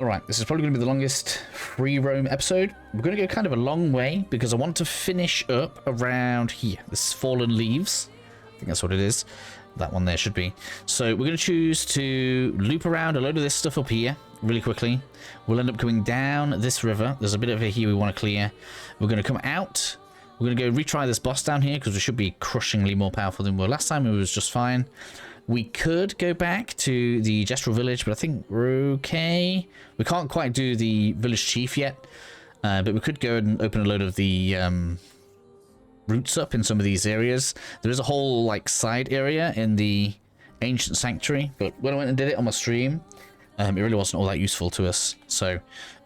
Alright, this is probably going to be the longest free roam episode. We're going to go kind of a long way because I want to finish up around here. This is Fallen Leaves. I think that's what it is. That one there should be. So we're going to choose to loop around a load of this stuff up here really quickly. We'll end up coming down this river. There's a bit over here we want to clear. We're going to come out. We're going to go retry this boss down here because we should be crushingly more powerful than we were last time. It was just fine. We could go back to the Gestural Village, but I think we're okay. We can't quite do the Village Chief yet, but we could go and open a load of the routes up in some of these areas. There is a whole like side area in the Ancient Sanctuary, but when I went and did it on my stream, it really wasn't all that useful to us. So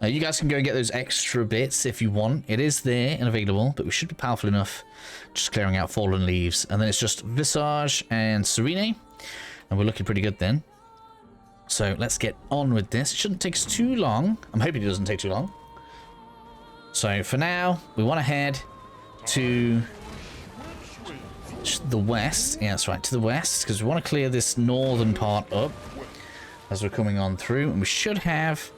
you guys can go and get those extra bits if you want. It is there and available, but we should be powerful enough just clearing out Fallen Leaves. And then it's just Visage and Serene. And we're looking pretty good then. So let's get on with this. It shouldn't take us too long. I'm hoping it doesn't take too long. So for now, we want to head to the west. Yeah, that's right, to the west. Because we want to clear this northern part up as we're coming on through. And we should have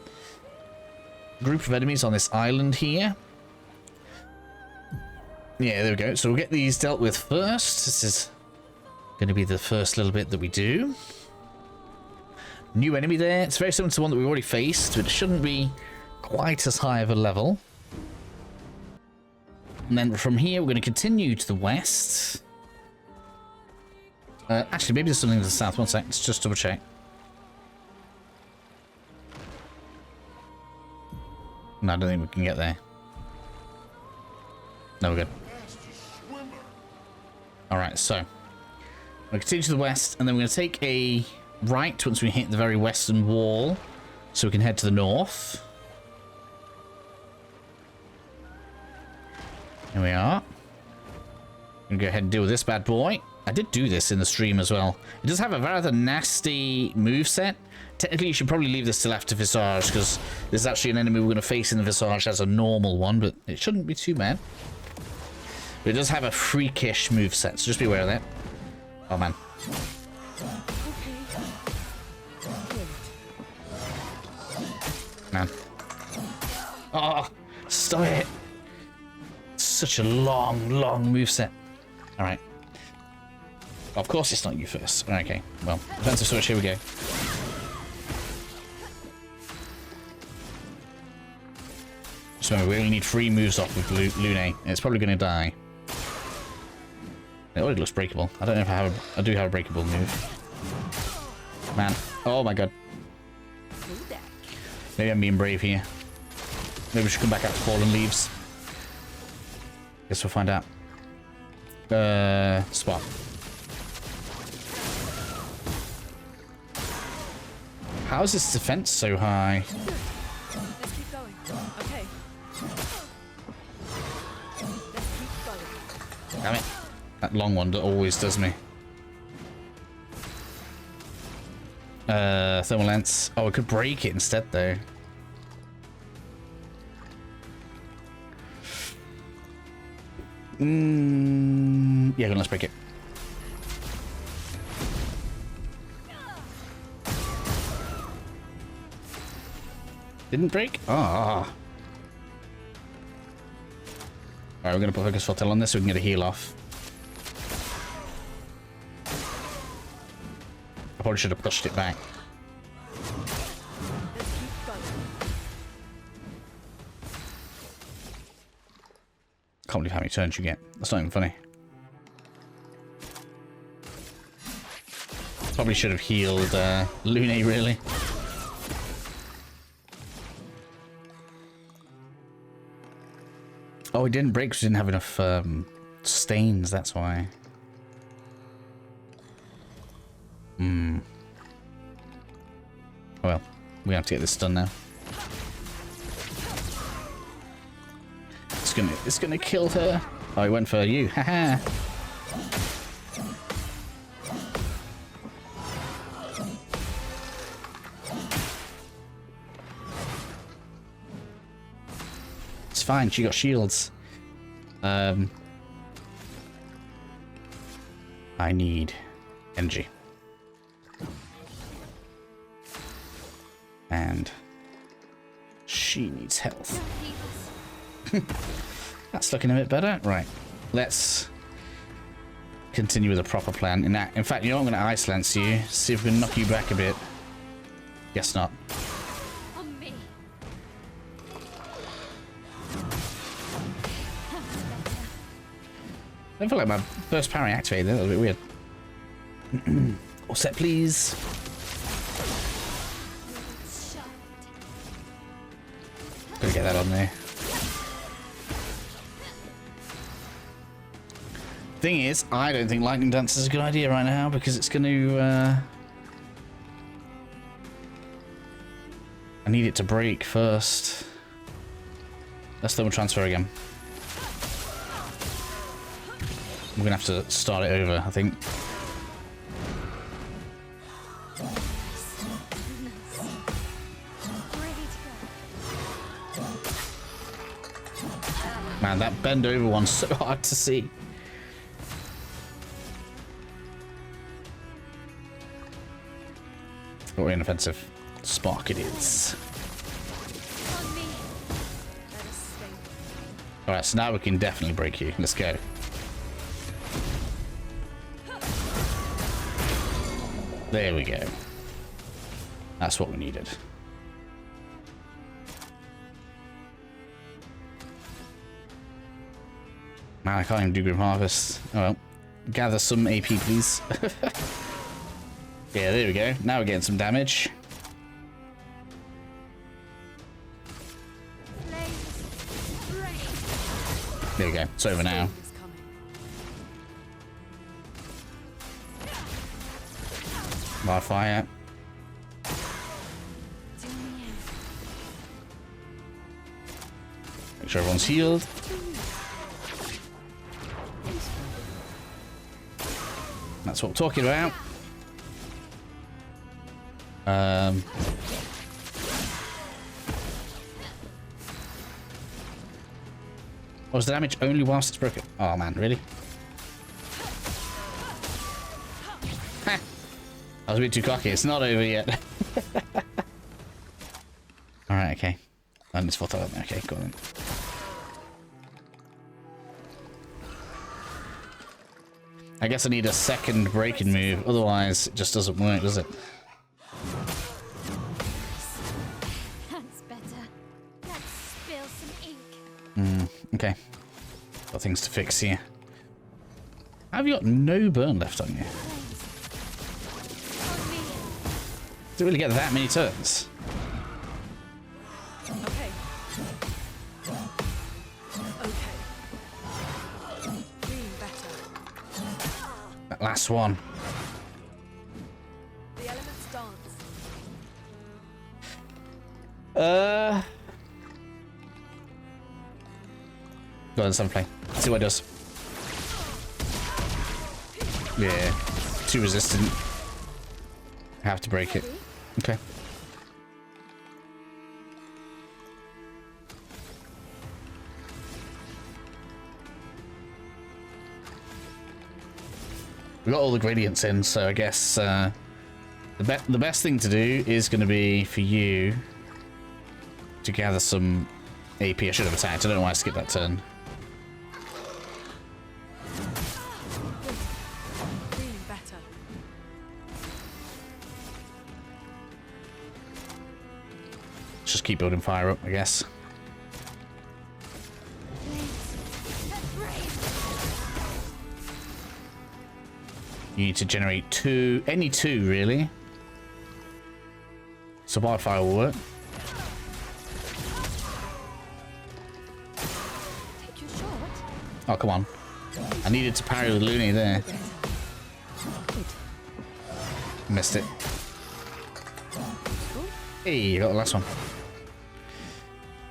a group of enemies on this island here. Yeah, there we go. So we'll get these dealt with first. This is going to be the first little bit that we do. New enemy there. It's very similar to one that we've already faced, but it shouldn't be quite as high of a level. And then from here, we're going to continue to the west. Actually, maybe there's something to the south. One sec. Let's just double check. No, I don't think we can get there. No, we're good. Alright, so we'll continue to the west, and then we're going to take a right once we hit the very western wall, so we can head to the north. Here we are. I'm going to go ahead and deal with this bad boy. I did do this in the stream as well. It does have a rather nasty moveset. Technically, you should probably leave this till after Visage, because there's actually an enemy we're going to face in the Visage as a normal one, but it shouldn't be too bad. But it does have a freakish moveset, so just be aware of that. Oh, man. Man. Oh, stop it. Such a long moveset. Alright. Of course it's not you first. Okay, well, defensive switch, here we go. Just remember, we only need 3 moves off with Lune, and it's probably going to die. It already looks breakable. I don't know if I do have a breakable move. Man. Oh my god. Maybe I'm being brave here. Maybe we should come back out to Fallen Leaves. Guess we'll find out. Spot. How is this defense so high? Let's keep going. Okay. Let's keep going. Damn it. That long one always does me. Thermal lens. Oh, I could break it instead, though. Yeah, let's break it. Didn't break? Ah. Alright, we're going to put Focus Fortel on this so we can get a heal off. I probably should have pushed it back. Can't believe how many turns you get. That's not even funny. Probably should have healed Lune, really. Oh, it didn't break because we didn't have enough stains, that's why. Well, we have to get this done now. It's gonna kill her. Oh, he went for you. Haha. It's fine, she got shields. I need energy. And She needs health. No heals. That's looking a bit better. Right. Let's continue with a proper plan. In fact, you know what? I'm going to ice lance you. See if we can knock you back a bit. Guess not. On me. I feel like my first parry activated. That was a bit weird. All set, please. Gotta get that on there. Thing is, I don't think lightning dance is a good idea right now because it's going to. I need it to break first. Let's thermal transfer again. We're gonna have to start it over, I think. Man, that bend over one's so hard to see. Or inoffensive. Spark it is. On me. Let us stay. Alright, so now we can definitely break you. Let's go. There we go. That's what we needed. Man, I can't even do group harvest. Oh well. Gather some AP, please. Yeah, there we go. Now we're getting some damage. There we go. It's over now. By fire. Make sure everyone's healed. That's what we're talking about. Was the damage only whilst it's broken? Oh man, really? Ha! I was a bit too cocky. It's not over yet. Alright, okay. And it's 4,000. Okay, go on. I guess I need a second breaking move, otherwise it just doesn't work, does it? That's better. Let's spill some ink. Okay. Got things to fix here. Have you got no burn left on you? On me. Does it really get that many turns? Okay. Okay. Doing better. That last one. The elements dance. Go on, Sunflame. See what it does. Yeah. Too resistant. I have to break it. Okay. We got all the gradients in, so I guess the best thing to do is going to be for you to gather some AP. I should have attacked. I don't know why I skipped that turn. Feeling better. Just keep building fire up, I guess. You need to generate any two, really. So wildfire will work. Take your shot. Oh, come on. I needed to parry with Looney there. Missed it. Hey, you got the last one.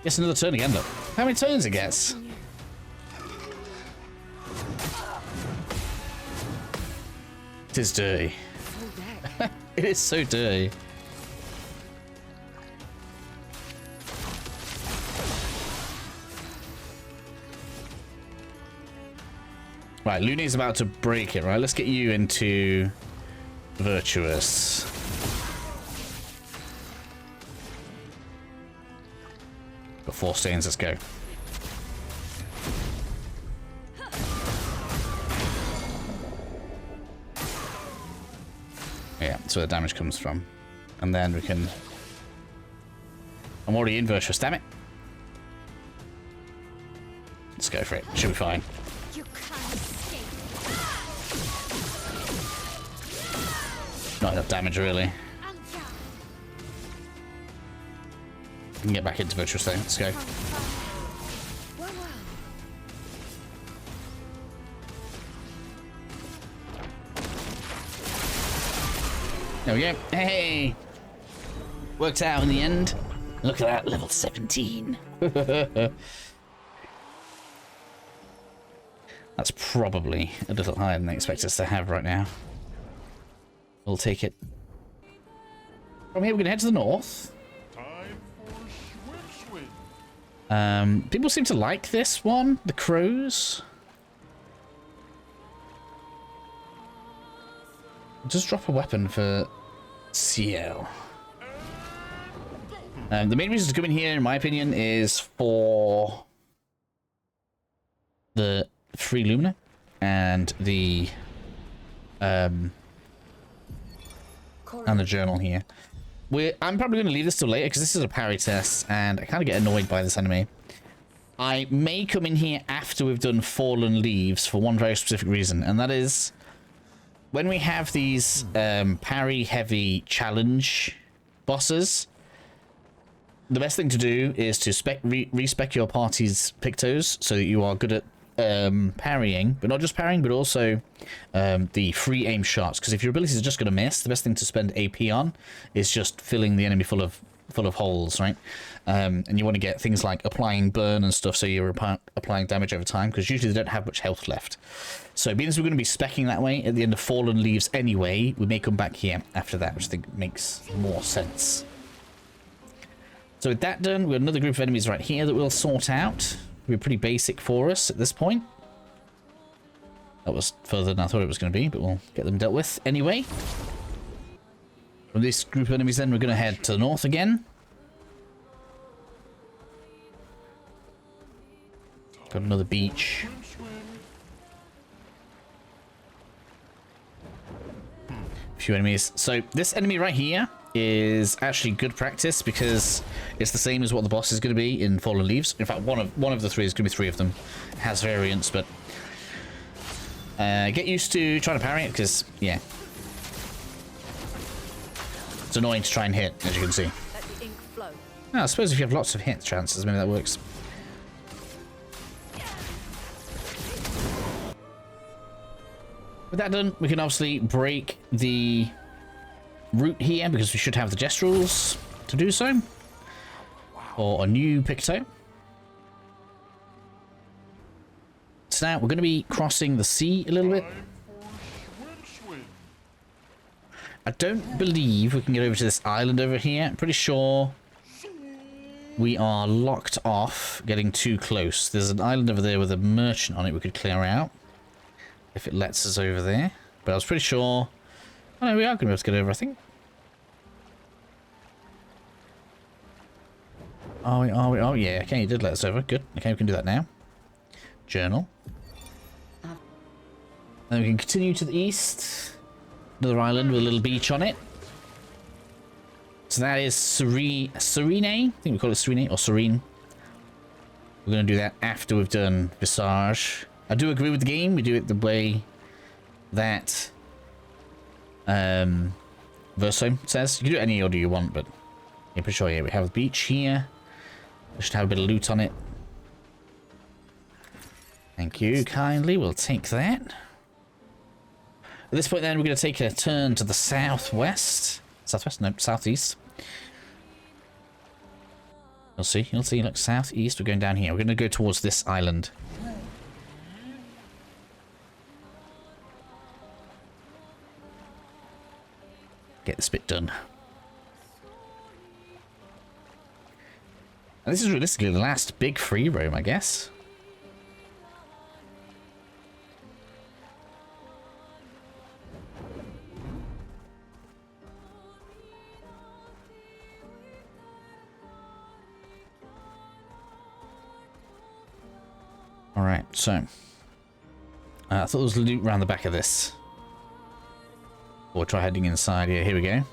Gets another turn again, though. How many turns it gets? It is dirty. It is so dirty. Right, Looney's about to break it, right? Let's get you into Virtuous. Got 4 stains, let's go. Yeah, that's where the damage comes from. And then we can... I'm already in Virtuous, damn it. Let's go for it. Should be fine. You can't escape. Not enough damage, really. We can get back into Virtuous though. Let's go. There we go. Hey! Worked out in the end. Look at that, level 17. That's probably a little higher than they expect us to have right now. We'll take it. From here, we're going to head to the north. People seem to like this one, the crows. Just drop a weapon for CL. The main reason to come in here, in my opinion, is for the free Lumina and the journal here. I'm probably going to leave this till later because this is a parry test and I kind of get annoyed by this enemy. I may come in here after we've done Fallen Leaves for one very specific reason, and that is when we have these parry heavy challenge bosses, the best thing to do is to respec your party's pictos so that you are good at parrying, but not just parrying, but also the free aim shots, because if your abilities are just going to miss, the best thing to spend AP on is just filling the enemy full of holes, right? And you want to get things like applying burn and stuff, so you're applying damage over time, because usually they don't have much health left. So being as we're going to be specking that way at the end of Fallen Leaves anyway, we may come back here after that, which I think makes more sense. So with that done, we've got another group of enemies right here that we'll sort out. It'll be pretty basic for us at this point. That was further than I thought it was going to be, but we'll get them dealt with anyway. From this group of enemies then, we're going to head to the north again. Got another beach. A few enemies. So this enemy right here is actually good practice because it's the same as what the boss is going to be in Fallen Leaves. In fact, one of the three is going to be 3 of them. It has variants, but get used to trying to parry it because, yeah, it's annoying to try and hit, as you can see. Let the ink flow. I suppose if you have lots of hit chances, maybe that works. With that done, we can obviously break the route here because we should have the gestuals to do so. Or a new picto. So now we're going to be crossing the sea a little bit. I don't believe we can get over to this island over here. I'm pretty sure we are locked off getting too close. There's an island over there with a merchant on it we could clear out if it lets us over there. But I was pretty sure... Oh no, we are going to be able to get over, I think. Oh yeah, okay, you did let us over. Good. Okay, we can do that now. Journal. Then we can continue to the east. Another island with a little beach on it. So that is Serene. I think we call it Serene or Serene. We're going to do that after we've done Visage. I do agree with the game. We do it the way that Verso says. You can do it any order you want, but I'm pretty sure, yeah, we have the beach here. We should have a bit of loot on it. Thank you kindly. We'll take that. At this point then, we're going to take a turn to the southwest. Southwest? No, southeast. You'll see. Look, southeast. We're going down here. We're going to go towards this island. Get this bit done. And this is realistically the last big free roam, I guess. Alright, so. I thought there was loot around the back of this. We'll try heading inside here. Here we go. A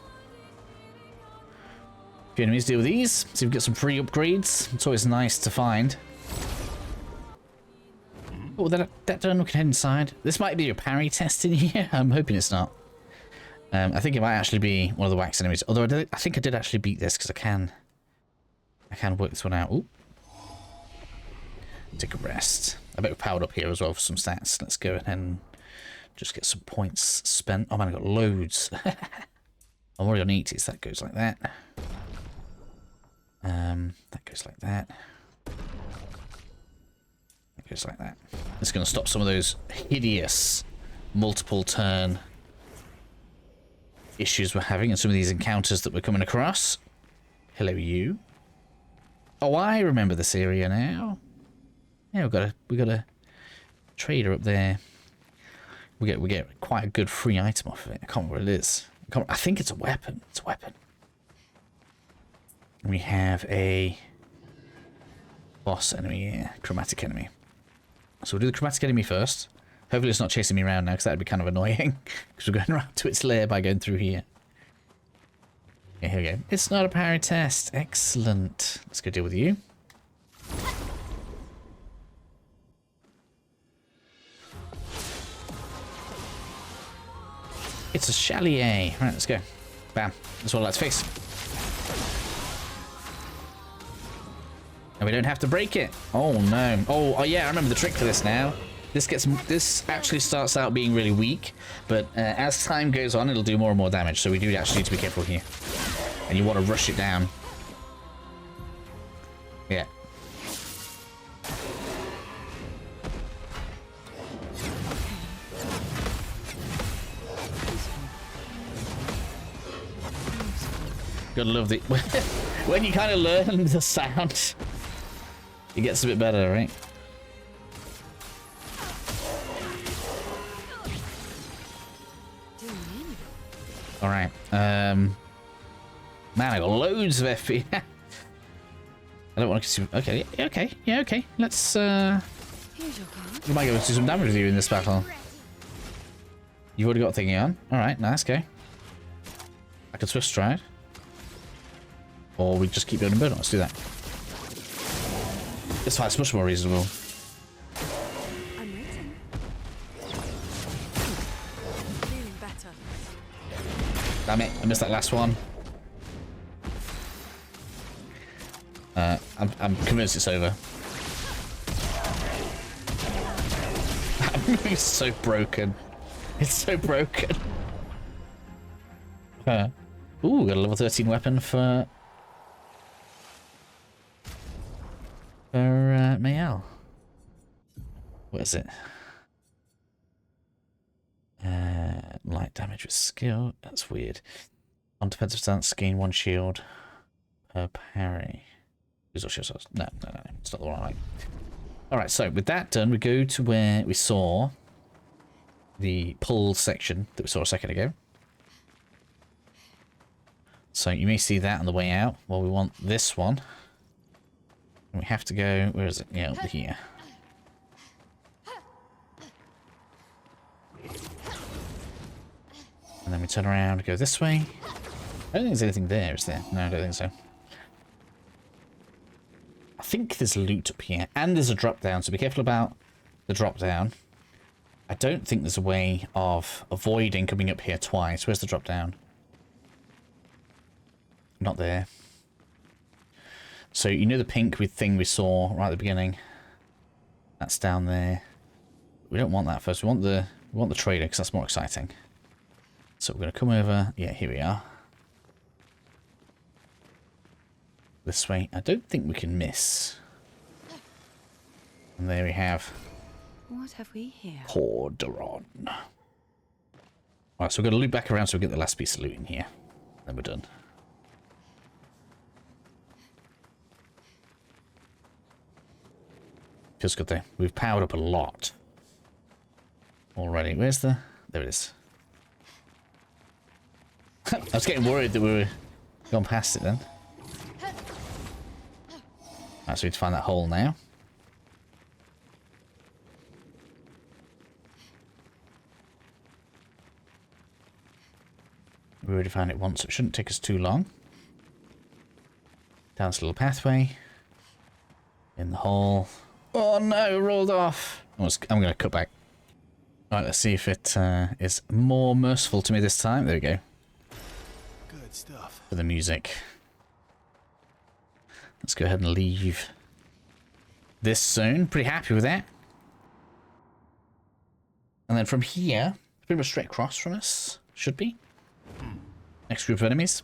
few enemies, deal with these. See if we get some free upgrades. It's always nice to find. Oh, that done, we can head inside. This might be a parry test in here. I'm hoping it's not. I think it might actually be one of the wax enemies. Although I think I did actually beat this because I can work this one out. Ooh. Take a rest. I bet we've powered up here as well for some stats. Let's go ahead and just get some points spent. Oh man, I got loads. I'm already on 80s. That goes like that. That goes like that. That goes like that. It's going to stop some of those hideous multiple turn issues we're having and some of these encounters that we're coming across. Hello, you. Oh, I remember this area now. Yeah, we got a trader up there. We get quite a good free item off of it. I can't remember what it is. I think it's a weapon. It's a weapon. We have a boss enemy here, chromatic enemy. So we'll do the chromatic enemy first. Hopefully it's not chasing me around now, because that would be kind of annoying. Because we're going around to its lair by going through here. Yeah, here we go. It's not a parry test. Excellent. Let's go deal with you. It's a chalier. Right, let's go. Bam. That's what I like to face. And we don't have to break it. Oh no. Oh yeah, I remember the trick for this now. This actually starts out being really weak, but as time goes on, it'll do more and more damage. So we do actually need to be careful here. And you want to rush it down. Yeah. Gotta love the when you kind of learn the sound, it gets a bit better, right? All right. Man, I got loads of FP. I don't want to see. Okay, yeah, okay, yeah, okay. Let's. We might go do some damage with you in this battle. You've already got a thingy on. All right, nice, go. I can swift stride. Or we just keep building burn. Let's do that. This fight's much more reasonable. I'm waiting. Feeling better. Damn it, I missed that last one. I'm convinced it's over. It's so broken. It's so broken. Ooh, got a level 13 weapon for Mayel. What is it? Light damage with skill. That's weird. On defensive stance, gain 1 shield per parry. Use all shields. No. It's not the one I like. Alright, so with that done, we go to where we saw the pull section that we saw a second ago. So you may see that on the way out. Well, we want this one. And we have to go, where is it? Yeah, over here. And then we turn around and go this way. I don't think there's anything there, is there? No, I don't think so. I think there's loot up here. And there's a drop down, so be careful about the drop down. I don't think there's a way of avoiding coming up here twice. Where's the drop down? Not there. So you know the pink thing we saw right at the beginning? That's down there. We don't want that first. We want the trader because that's more exciting. So we're going to come over. Yeah, here we are. This way. I don't think we can miss. And there we have. What have we here? Corderon. Alright, so we're going to loop back around so we get the last piece of loot in here. Then we're done. Feels good though. We've powered up a lot already. Where's the... There it is. I was getting worried that we were gone past it then. Alright, so we need to find that hole now. We already found it once, so it shouldn't take us too long. Down this little pathway. In the hole. Oh no, rolled off. I'm going to cut back. Alright, let's see if it is more merciful to me this time. There we go. Good stuff. For the music. Let's go ahead and leave this zone. Pretty happy with that. And then from here, pretty much straight across from us. Should be. Next group of enemies.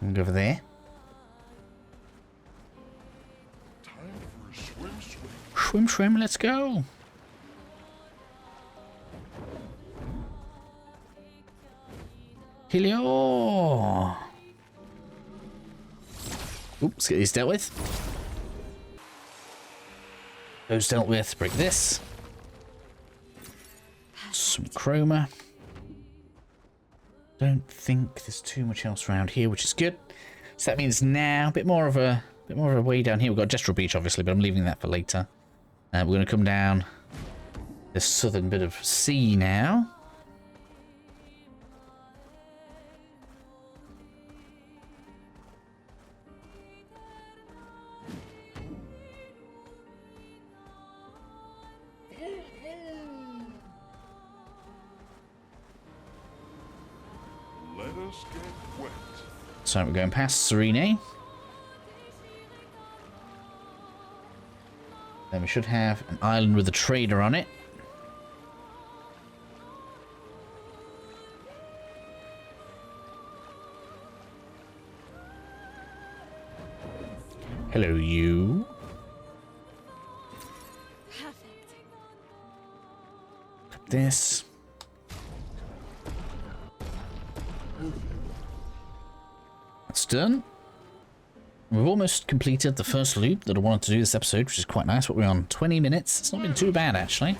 And go over there. Time for a swim. Swim, swim, let's go. Hello. Oops, get these dealt with. Those dealt with. Break this. Some chroma. Don't think there's too much else around here, which is good. So that means now a bit more of a way down here. We've got Gestural Beach, obviously, but I'm leaving that for later. We're going to come down this southern bit of sea now. Let us get wet. So we're going past Serene. Then we should have an island with a trader on it. Hello, you. Perfect. Put this. That's done. We've almost completed the first loop that I wanted to do this episode, which is quite nice. But we're on 20 minutes. It's not been too bad, actually.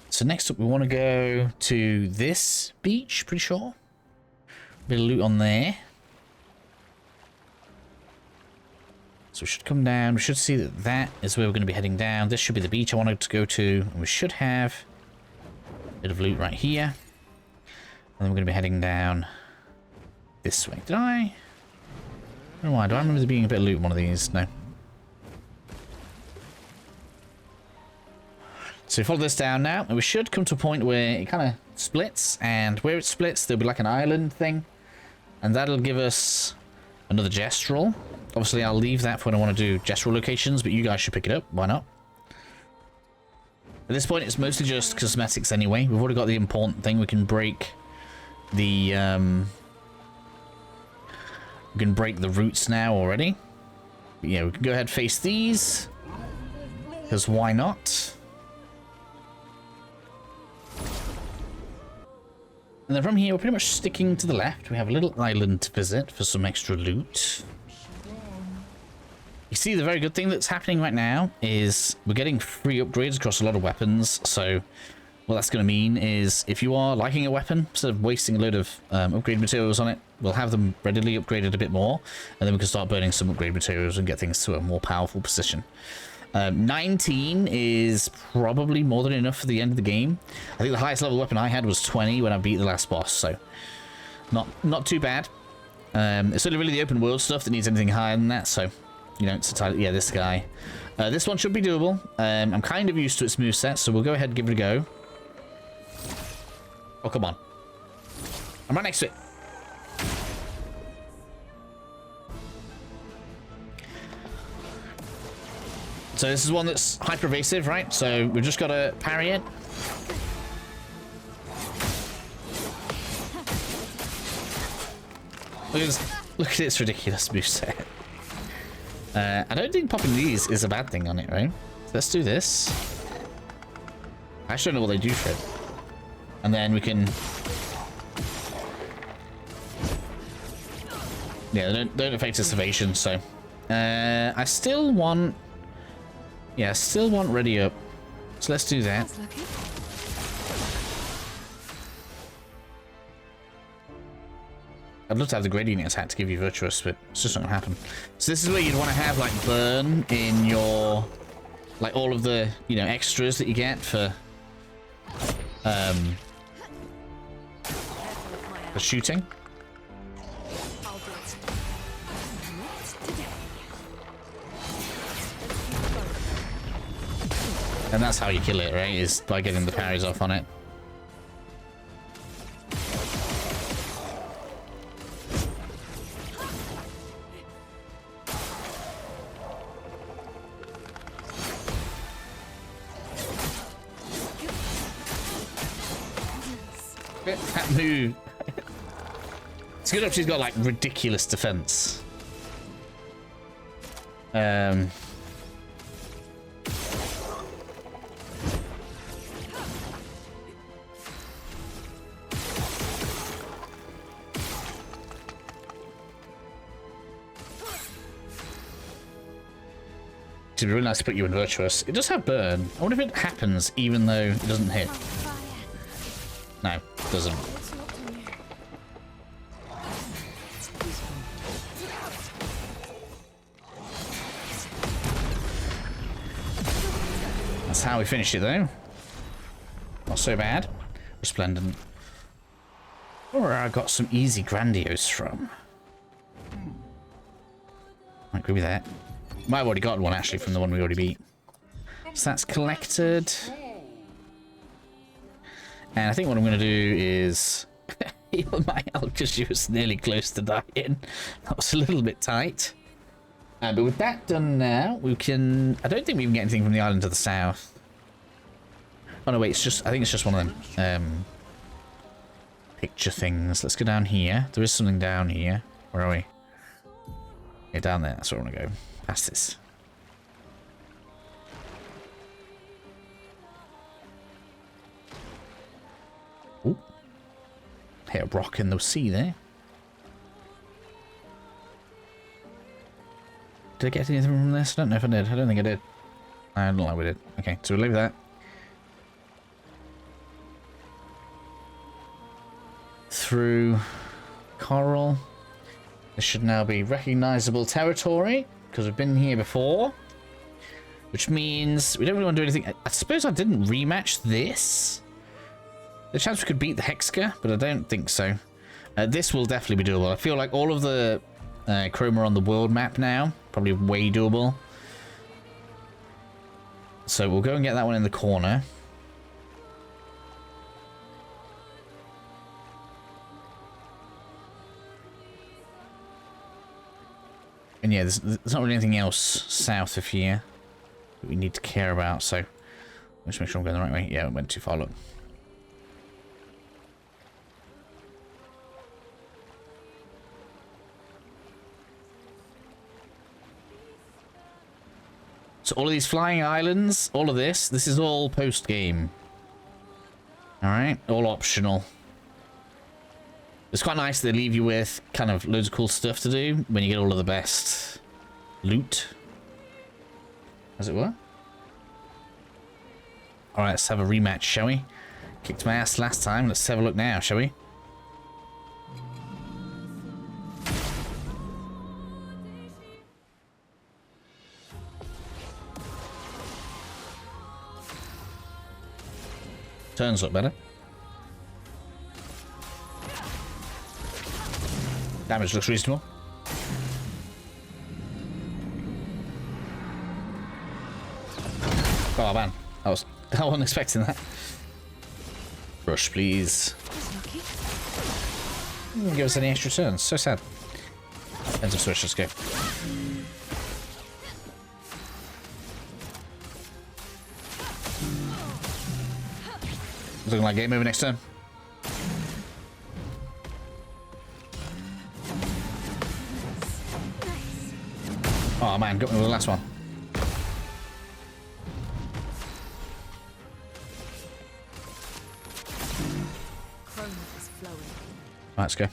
So next up, we want to go to this beach, pretty sure. Bit of loot on there. So we should come down. We should see that that is where we're going to be heading down. This should be the beach I wanted to go to. And we should have a bit of loot right here. And then we're going to be heading down this way. Did I? I don't know why. Do I remember there being a bit of loot in one of these? No. So we follow this down now, and we should come to a point where it kind of splits, and where it splits, there'll be like an island thing, and that'll give us another gestural. Obviously, I'll leave that for when I want to do gestural locations, but you guys should pick it up. Why not? At this point, it's mostly just cosmetics anyway. We've already got the important thing. We can break the we can break the roots now already. But yeah, we can go ahead and face these, because why not? And then from here, we're pretty much sticking to the left. We have a little island to visit for some extra loot. You see, the very good thing that's happening right now is we're getting free upgrades across a lot of weapons. So what that's going to mean is if you are liking a weapon, instead of wasting a load of upgrade materials on it, we'll have them readily upgraded a bit more, and then we can start burning some upgrade materials and get things to a more powerful position. 19 is probably more than enough for the end of the game. I think the highest level weapon I had was 20 when I beat the last boss, so not too bad. It's only really the open world stuff that needs anything higher than that, so you know, it's entirely, yeah, this guy. This one should be doable. I'm kind of used to its moveset, so we'll go ahead and give it a go. Oh, come on. I'm right next to it. So this is one that's hyper evasive, right? So we've just got to parry it. Look at this. Look at its ridiculous moveset. I don't think popping these is a bad thing on it, right? So let's do this. I actually don't know what they do for it. And then we can... Yeah, they don't affect its evasion, so... I still want... Yeah, I still want ready up. So let's do that. I'd love to have the gradient attack to give you virtuous, but it's just not gonna happen. So this is where you'd want to have like burn in your, like all of the, you know, extras that you get for The shooting. I'll do it. Not today. And that's how you kill it, right? Is by getting the parries off on it. That move. It's good if she's got like ridiculous defense. It'd be really nice to put you in virtuous. It does have burn. I wonder if it happens even though it doesn't hit. No, it doesn't. That's how we finished it though. Not so bad. Resplendent. Where I got some easy grandiose from. I agree with that. Might have already got one actually from the one we already beat. So that's collected. And I think what I'm going to do is heal my health because she was nearly close to dying. That was a little bit tight. But with that done now, we can... I don't think we can get anything from the island to the south. Oh no, wait, it's just... I think it's just one of them. Picture things. Let's go down here. There is something down here. Where are we? Yeah, down there. That's where I want to go. Past this. Ooh. Hit a rock in the sea there. Did I get anything from this? I don't know if I did. I don't think I did. I don't like we did. Okay, so we'll leave that. Through coral. This should now be recognizable territory, because we've been here before. Which means we don't really want to do anything. I suppose I didn't rematch this. The chance we could beat the Hexka, but I don't think so. This will definitely be doable. I feel like all of the chroma on the world map now, probably way doable. So we'll go and get that one in the corner. And yeah, there's not really anything else south of here that we need to care about, so let's make sure I'm going the right way. Yeah, it went too far, look. So all of these flying islands, all of this is all post-game. Alright, all optional. It's quite nice they leave you with kind of loads of cool stuff to do when you get all of the best loot, as it were. Alright, let's have a rematch, shall we? Kicked my ass last time, let's have a look now, shall we? Turns look better. Damage looks reasonable. Oh man, I wasn't expecting that. Brush, please. Give us any extra turns. So sad. Ends of switch. Let's go. Looking like game over next turn. Oh man, got me with the last one. Right, let's go.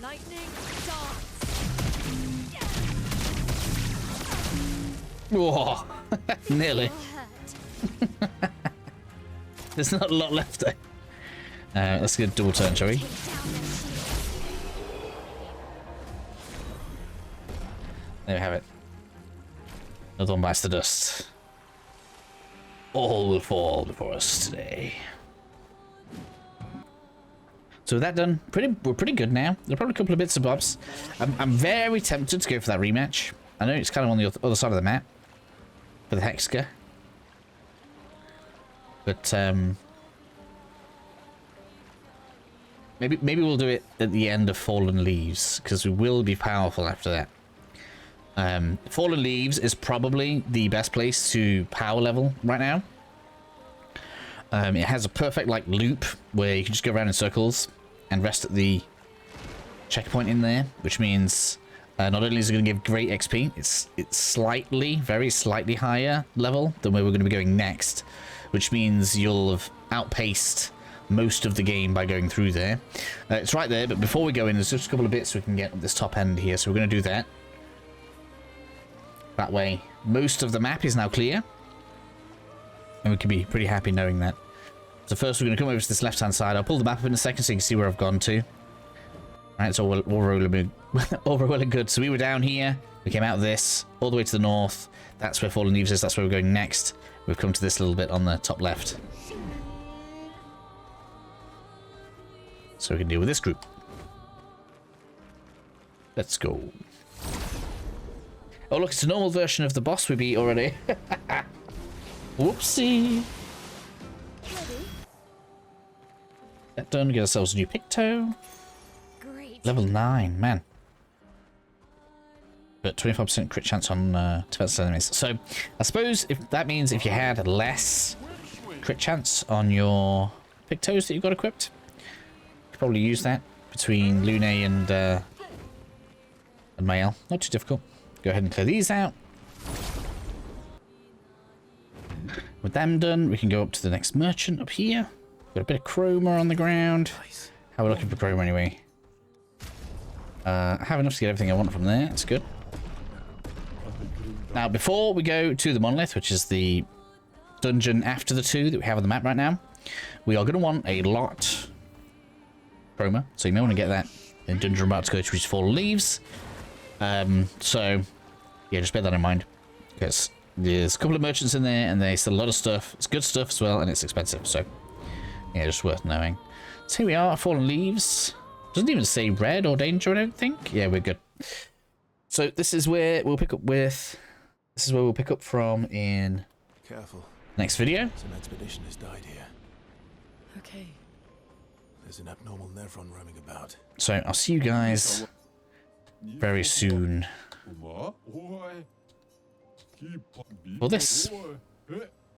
Lightning dance. Whoa, nearly. There's not a lot left though. Let's get a double turn, shall we? There we have it. Another one bites the dust. All will fall before us today. So with that done, we're pretty good now. There are probably a couple of bits and bobs. I'm very tempted to go for that rematch. I know it's kind of on the other side of the map for the Hexka, but maybe we'll do it at the end of Fallen Leaves, because we will be powerful after that. Fallen Leaves is probably the best place to power level right now. It has a perfect like loop where you can just go around in circles and rest at the checkpoint in there, which means not only is it going to give great XP, it's very slightly higher level than where we're going to be going next, which means you'll have outpaced most of the game by going through there. It's right there, but before we go in, there's just a couple of bits we can get at this top end here, so we're going to do that. That way, most of the map is now clear, and we can be pretty happy knowing that. So first, we're going to come over to this left-hand side. I'll pull the map up in a second so you can see where I've gone to. Alright, it's all rolling good. So we were down here, we came out of this, all the way to the north. That's where Fallen Leaves is, that's where we're going next. We've come to this little bit on the top left. So we can deal with this group. Let's go. Oh look, it's a normal version of the boss we beat already. Whoopsie. That done, get ourselves a new Picto. Great. Level 9, man. But 25% crit chance on defenseless enemies. So I suppose if that means if you had less crit chance on your Pictos that you've got equipped, you could probably use that between Lune and Mael. Not too difficult. Go ahead and clear these out. With them done, we can go up to the next merchant up here. Got a bit of chroma on the ground. Nice. How are we looking for chroma anyway? I have enough to get everything I want from there. That's good. Now, before we go to the monolith, which is the dungeon after the two that we have on the map right now, we are going to want a lot chroma. So you may want to get that in dungeon about to go to, which is Fallen Leaves. So yeah, just bear that in mind, because there's a couple of merchants in there and they sell a lot of stuff. It's good stuff as well, and it's expensive, so yeah, just worth knowing. So here we are, Fallen Leaves. Doesn't even say red or danger, I don't think. Yeah, we're good. So this is where we'll pick up with. This is where we'll pick up from in Careful. next video. Some expedition has died here. Okay. There's an abnormal Nevron roaming about. So I'll see you guys very soon for this.